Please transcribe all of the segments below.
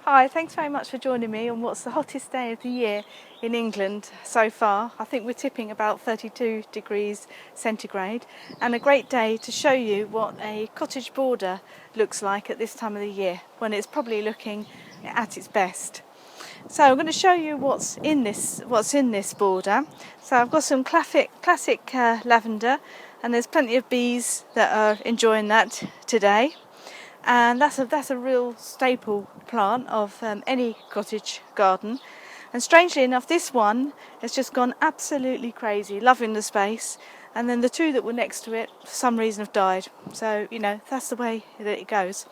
Hi, thanks very much for joining me on what's the hottest day of the year in England so far. I think we're tipping about 32 degrees centigrade, and a great day to show you what a cottage border looks like at this time of the year when it's probably looking at its best. So I'm going to show you what's in this border. So I've got some classic lavender, and there's plenty of bees that are enjoying that today. And that's a real staple plant of any cottage garden. And strangely enough, this one has just gone absolutely crazy, loving the space. And then the two that were next to it, for some reason, have died. So, that's the way that it goes.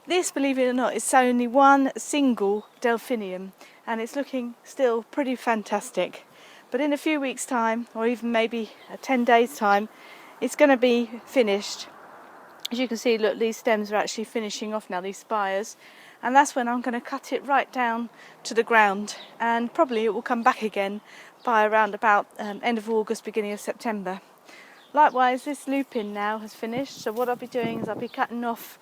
This, believe it or not, is only one single Delphinium, and it's looking still pretty fantastic. But in a few weeks' time, or even maybe 10 days' time, it's going to be finished. As you can see, look, these stems are actually finishing off now, these spires, and that's when I'm going to cut it right down to the ground, and probably it will come back again by around about end of August, beginning of September. Likewise, this lupin now has finished, so what I'll be doing is I'll be cutting off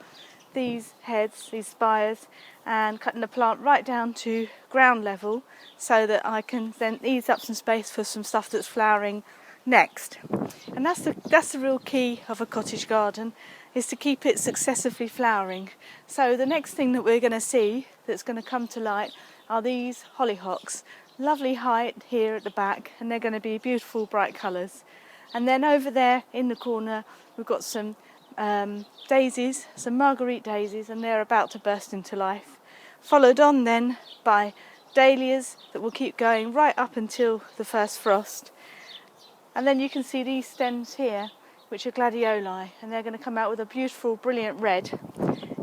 these heads, these spires, and cutting the plant right down to ground level so that I can then ease up some space for some stuff that's flowering next. And that's the real key of a cottage garden, is to keep it successively flowering. So the next thing that we're going to see that's going to come to light are these hollyhocks. Lovely height here at the back, and they're going to be beautiful bright colours. And then over there in the corner we've got some daisies, some marguerite daisies, and they're about to burst into life. Followed on then by dahlias that will keep going right up until the first frost. And then you can see these stems here, which are gladioli, and they're going to come out with a beautiful, brilliant red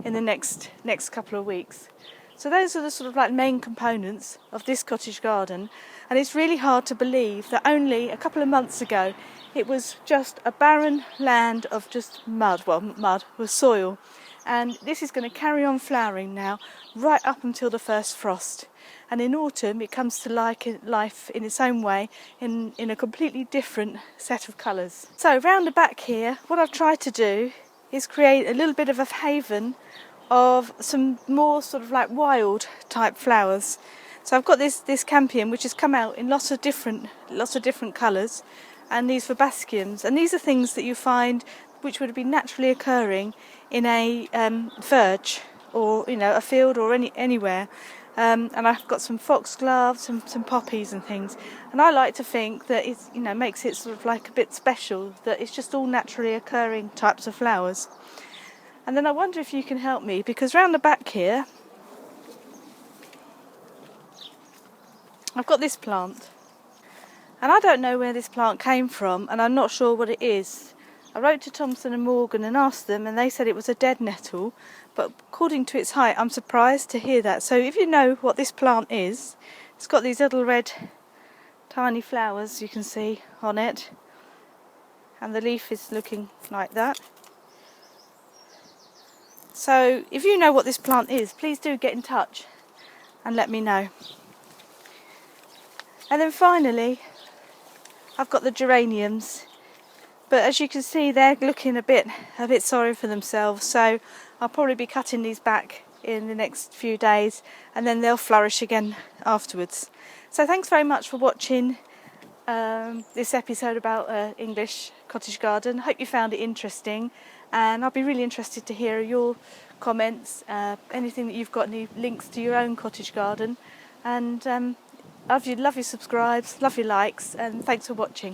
in the next couple of weeks. So those are the sort of like main components of this cottage garden, and it's really hard to believe that only a couple of months ago it was just a barren land of just mud with soil, and this is going to carry on flowering now right up until the first frost. And in autumn it comes to life in its own way, in a completely different set of colours. So round the back here, what I've tried to do is create a little bit of a haven of some more sort of like wild type flowers. So I've got this campion which has come out in lots of different colours, and these verbasciums, and these are things that you find which would be naturally occurring in a verge, or a field, or anywhere. And I've got some foxgloves, some poppies and things, and I like to think that it makes it sort of like a bit special, that it's just all naturally occurring types of flowers. And then I wonder if you can help me, because round the back here I've got this plant, and I don't know where this plant came from, and I'm not sure what it is. I wrote to Thompson and Morgan and asked them, and they said it was a dead nettle, but according to its height, I'm surprised to hear that. So if you know what this plant is, it's got these little red tiny flowers you can see on it, and the leaf is looking like that. So if you know what this plant is, please do get in touch and let me know. And then finally, I've got the geraniums. But as you can see, they're looking a bit sorry for themselves, so I'll probably be cutting these back in the next few days, and then they'll flourish again afterwards. So thanks very much for watching this episode about English cottage garden. Hope you found it interesting, and I'll be really interested to hear your comments, anything that you've got, any links to your own cottage garden, and love your subscribes, love your likes, and thanks for watching.